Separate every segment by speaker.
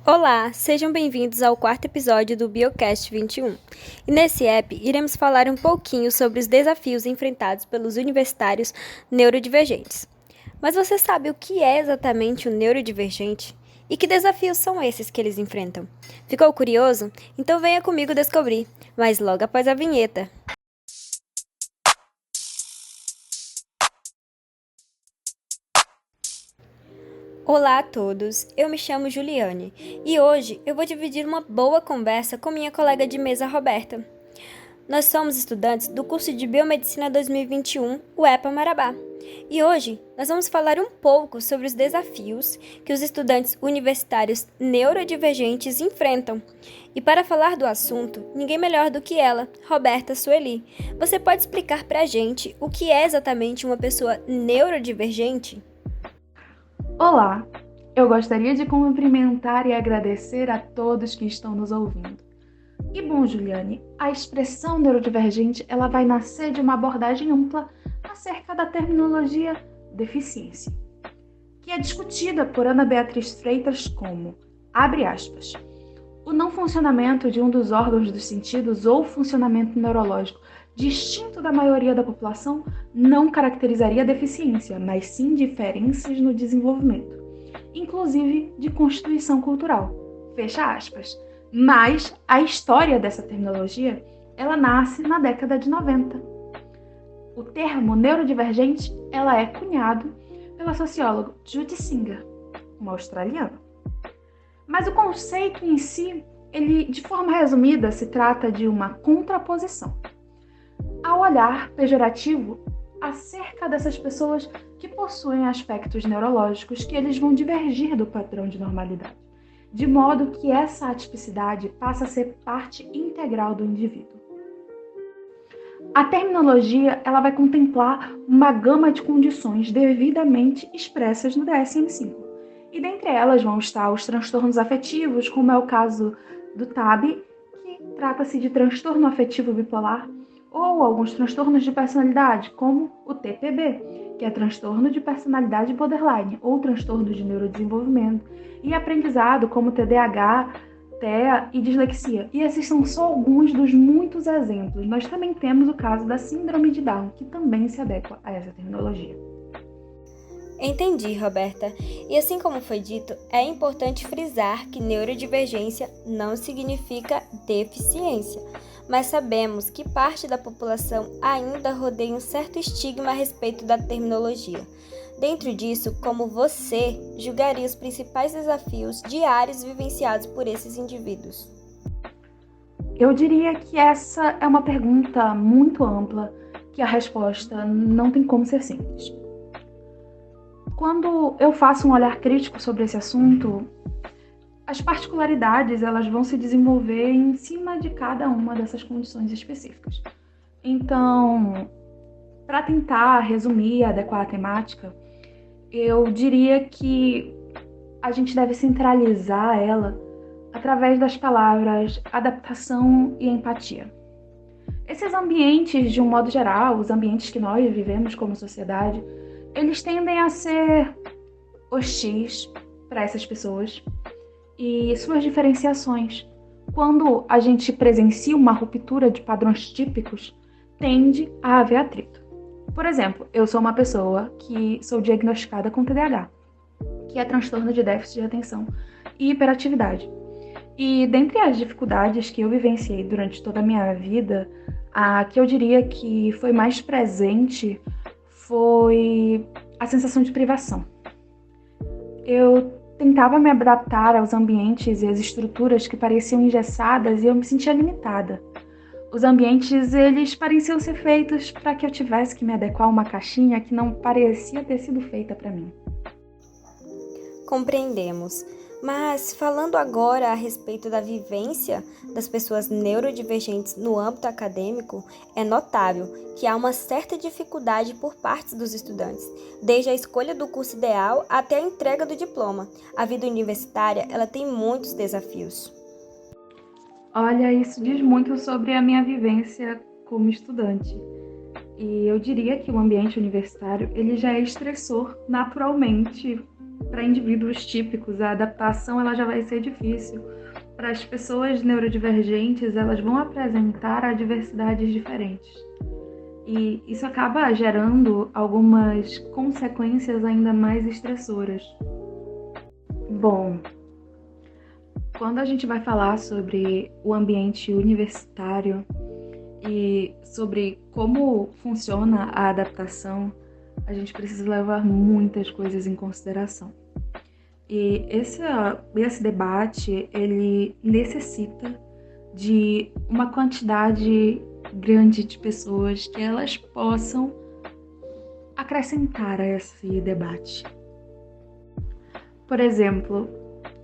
Speaker 1: Olá, sejam bem-vindos ao quarto episódio do Biocast 21. E nesse app, iremos falar um pouquinho sobre os desafios enfrentados pelos universitários neurodivergentes. Mas você sabe o que é exatamente o neurodivergente? E que desafios são esses que eles enfrentam? Ficou curioso? Então venha comigo descobrir, mas logo após a vinheta. Olá a todos, eu me chamo Juliane e hoje eu vou dividir uma boa conversa com minha colega de mesa Roberta. Nós somos estudantes do curso de Biomedicina 2021, o EPA Marabá. E hoje nós vamos falar um pouco sobre os desafios que os estudantes universitários neurodivergentes enfrentam. E para falar do assunto, ninguém melhor do que ela, Roberta Sueli. Você pode explicar pra gente o que é exatamente uma pessoa neurodivergente?
Speaker 2: Olá, eu gostaria de cumprimentar e agradecer a todos que estão nos ouvindo. E bom, Juliane, a expressão neurodivergente ela vai nascer de uma abordagem ampla acerca da terminologia deficiência, que é discutida por Ana Beatriz Freitas como, abre aspas, o não funcionamento de um dos órgãos dos sentidos ou funcionamento neurológico distinto da maioria da população não caracterizaria deficiência, mas sim diferenças no desenvolvimento, inclusive de constituição cultural. Fecha aspas. Mas a história dessa terminologia, ela nasce na década de 90. O termo neurodivergente, ela é cunhado pela socióloga Judy Singer, uma australiana. Mas o conceito em si, ele, de forma resumida, se trata de uma contraposição ao olhar pejorativo acerca dessas pessoas que possuem aspectos neurológicos que eles vão divergir do padrão de normalidade, de modo que essa atipicidade passa a ser parte integral do indivíduo. A terminologia ela vai contemplar uma gama de condições devidamente expressas no DSM-5, e dentre elas vão estar os transtornos afetivos, como é o caso do TAB, que trata-se de transtorno afetivo bipolar, ou alguns transtornos de personalidade, como o TPB, que é transtorno de personalidade borderline, ou transtorno de neurodesenvolvimento, e aprendizado, como TDAH, TEA e dislexia. E esses são só alguns dos muitos exemplos. Nós também temos o caso da síndrome de Down, que também se adequa a essa terminologia.
Speaker 1: Entendi, Roberta. E assim como foi dito, é importante frisar que neurodivergência não significa deficiência, mas sabemos que parte da população ainda rodeia um certo estigma a respeito da terminologia. Dentro disso, como você julgaria os principais desafios diários vivenciados por esses indivíduos?
Speaker 2: Eu diria que essa é uma pergunta muito ampla, que a resposta não tem como ser simples. Quando eu faço um olhar crítico sobre esse assunto, as particularidades elas vão se desenvolver em cima de cada uma dessas condições específicas. Então, para tentar resumir e adequar a temática, eu diria que a gente deve centralizar ela através das palavras adaptação e empatia. Esses ambientes, de um modo geral, os ambientes que nós vivemos como sociedade, eles tendem a ser hostis para essas pessoas e suas diferenciações. Quando a gente presencia uma ruptura de padrões típicos, tende a haver atrito. Por exemplo, eu sou uma pessoa que sou diagnosticada com TDAH, que é transtorno de déficit de atenção e hiperatividade. E dentre as dificuldades que eu vivenciei durante toda a minha vida, a que eu diria que foi mais presente foi a sensação de privação. Eu tentava me adaptar aos ambientes e às estruturas que pareciam engessadas e eu me sentia limitada. Os ambientes, eles pareciam ser feitos para que eu tivesse que me adequar a uma caixinha que não parecia ter sido feita para mim.
Speaker 1: Compreendemos. Mas falando agora a respeito da vivência das pessoas neurodivergentes no âmbito acadêmico, é notável que há uma certa dificuldade por parte dos estudantes, desde a escolha do curso ideal até a entrega do diploma. A vida universitária, ela tem muitos desafios.
Speaker 2: Olha, isso diz muito sobre a minha vivência como estudante. E eu diria que o ambiente universitário, ele já é estressor naturalmente para indivíduos típicos, a adaptação ela já vai ser difícil. Para as pessoas neurodivergentes, elas vão apresentar adversidades diferentes. E isso acaba gerando algumas consequências ainda mais estressoras. Bom, quando a gente vai falar sobre o ambiente universitário e sobre como funciona a adaptação, a gente precisa levar muitas coisas em consideração. E esse debate, ele necessita de uma quantidade grande de pessoas que elas possam acrescentar a esse debate. Por exemplo,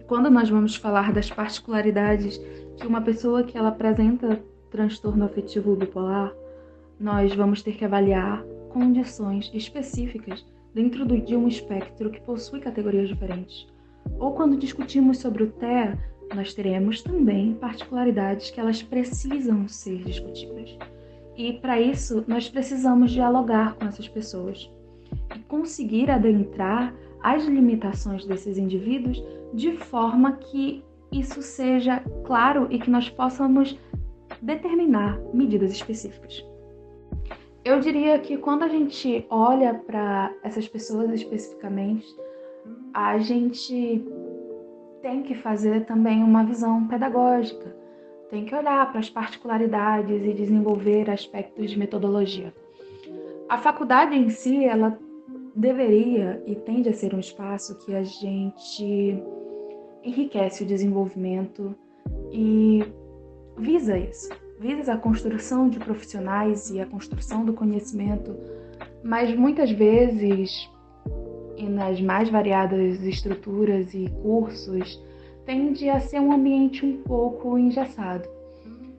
Speaker 2: quando nós vamos falar das particularidades que uma pessoa que ela apresenta transtorno afetivo bipolar, nós vamos ter que avaliar condições específicas dentro de um espectro que possui categorias diferentes. Ou quando discutimos sobre o TEA, nós teremos também particularidades que elas precisam ser discutidas. E para isso, nós precisamos dialogar com essas pessoas e conseguir adentrar as limitações desses indivíduos de forma que isso seja claro e que nós possamos determinar medidas específicas. Eu diria que quando a gente olha para essas pessoas especificamente, a gente tem que fazer também uma visão pedagógica, tem que olhar para as particularidades e desenvolver aspectos de metodologia. A faculdade em si, ela deveria e tende a ser um espaço que a gente enriquece o desenvolvimento e visa isso, visa a construção de profissionais e a construção do conhecimento, mas muitas vezes, e nas mais variadas estruturas e cursos, tende a ser um ambiente um pouco engessado.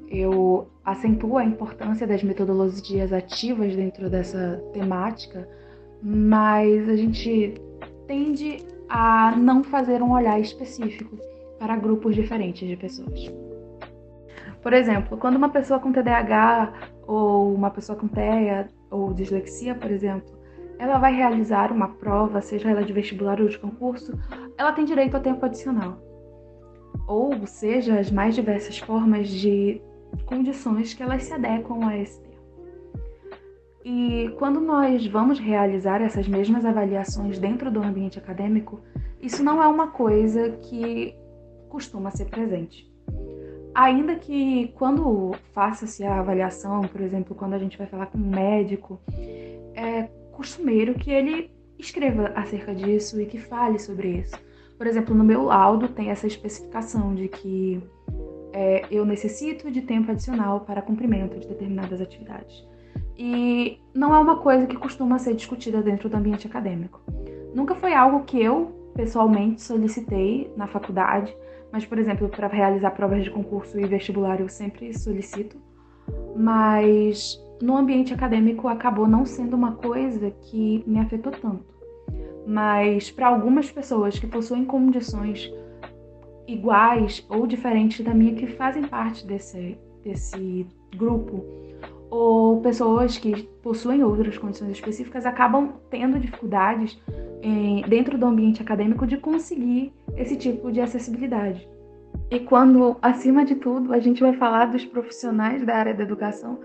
Speaker 2: Eu acentuo a importância das metodologias ativas dentro dessa temática, mas a gente tende a não fazer um olhar específico para grupos diferentes de pessoas. Por exemplo, quando uma pessoa com TDAH ou uma pessoa com TEA ou dislexia, por exemplo, ela vai realizar uma prova, seja ela de vestibular ou de concurso, ela tem direito a tempo adicional. Ou seja, as mais diversas formas de condições que elas se adequam a esse tempo. E quando nós vamos realizar essas mesmas avaliações dentro do ambiente acadêmico, isso não é uma coisa que costuma ser presente. Ainda que quando faça-se a avaliação, por exemplo, quando a gente vai falar com um médico, é costumeiro que ele escreva acerca disso e que fale sobre isso. Por exemplo, no meu laudo tem essa especificação de que eu necessito de tempo adicional para cumprimento de determinadas atividades. E não é uma coisa que costuma ser discutida dentro do ambiente acadêmico. Nunca foi algo que eu, pessoalmente, solicitei na faculdade, mas, por exemplo, para realizar provas de concurso e vestibular eu sempre solicito, mas no ambiente acadêmico acabou não sendo uma coisa que me afetou tanto. Mas para algumas pessoas que possuem condições iguais ou diferentes da minha, que fazem parte desse grupo, ou pessoas que possuem outras condições específicas, acabam tendo dificuldades dentro do ambiente acadêmico de conseguir esse tipo de acessibilidade. E quando, acima de tudo, a gente vai falar dos profissionais da área da educação,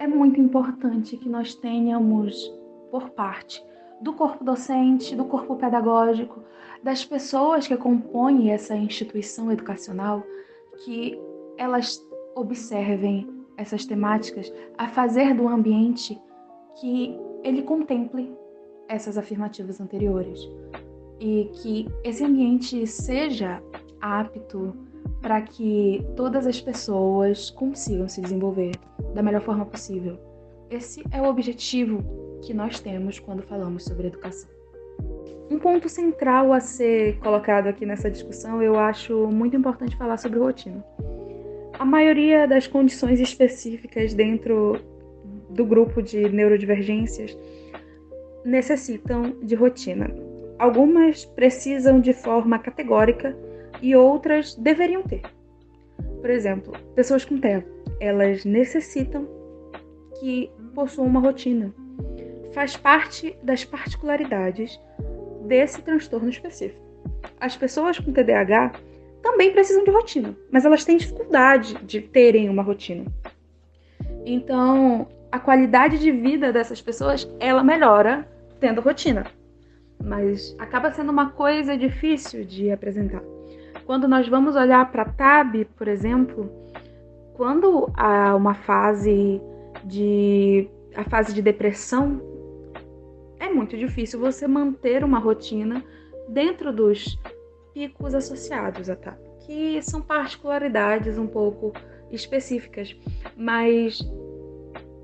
Speaker 2: é muito importante que nós tenhamos, por parte do corpo docente, do corpo pedagógico, das pessoas que compõem essa instituição educacional, que elas observem essas temáticas a fazer do ambiente que ele contemple essas afirmativas anteriores e que esse ambiente seja apto para que todas as pessoas consigam se desenvolver da melhor forma possível. Esse é o objetivo que nós temos quando falamos sobre educação. Um ponto central a ser colocado aqui nessa discussão, eu acho muito importante falar sobre rotina. A maioria das condições específicas dentro do grupo de neurodivergências necessitam de rotina. Algumas precisam de forma categórica e outras deveriam ter. Por exemplo, pessoas com TEA, elas necessitam que possuam uma rotina. Faz parte das particularidades desse transtorno específico. As pessoas com TDAH também precisam de rotina, mas elas têm dificuldade de terem uma rotina. Então, a qualidade de vida dessas pessoas, ela melhora tendo rotina, mas acaba sendo uma coisa difícil de apresentar. Quando nós vamos olhar para a TAB, por exemplo, quando há uma fase de depressão, é muito difícil você manter uma rotina dentro dos picos associados à TAB, que são particularidades um pouco específicas, mas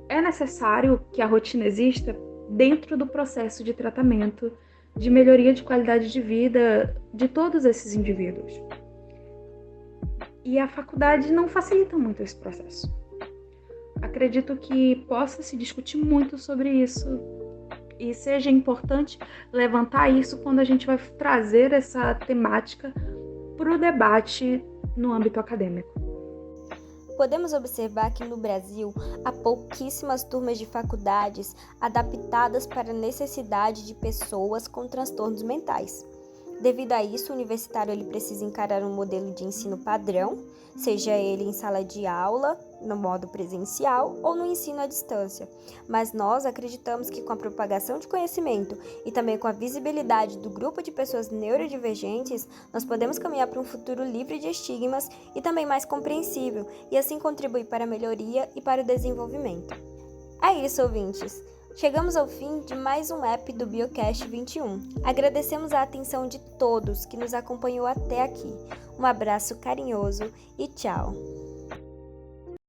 Speaker 2: é necessário que a rotina exista dentro do processo de tratamento, de melhoria de qualidade de vida de todos esses indivíduos. E a faculdade não facilita muito esse processo. Acredito que possa se discutir muito sobre isso e seja importante levantar isso quando a gente vai trazer essa temática para o debate no âmbito acadêmico.
Speaker 1: Podemos observar que no Brasil há pouquíssimas turmas de faculdades adaptadas para a necessidade de pessoas com transtornos mentais. Devido a isso, o universitário ele precisa encarar um modelo de ensino padrão, seja ele em sala de aula, no modo presencial ou no ensino à distância. Mas nós acreditamos que com a propagação de conhecimento e também com a visibilidade do grupo de pessoas neurodivergentes, nós podemos caminhar para um futuro livre de estigmas e também mais compreensível, e assim contribuir para a melhoria e para o desenvolvimento. É isso, ouvintes! Chegamos ao fim de mais um app do Biocast 21. Agradecemos a atenção de todos que nos acompanhou até aqui. Um abraço carinhoso e tchau!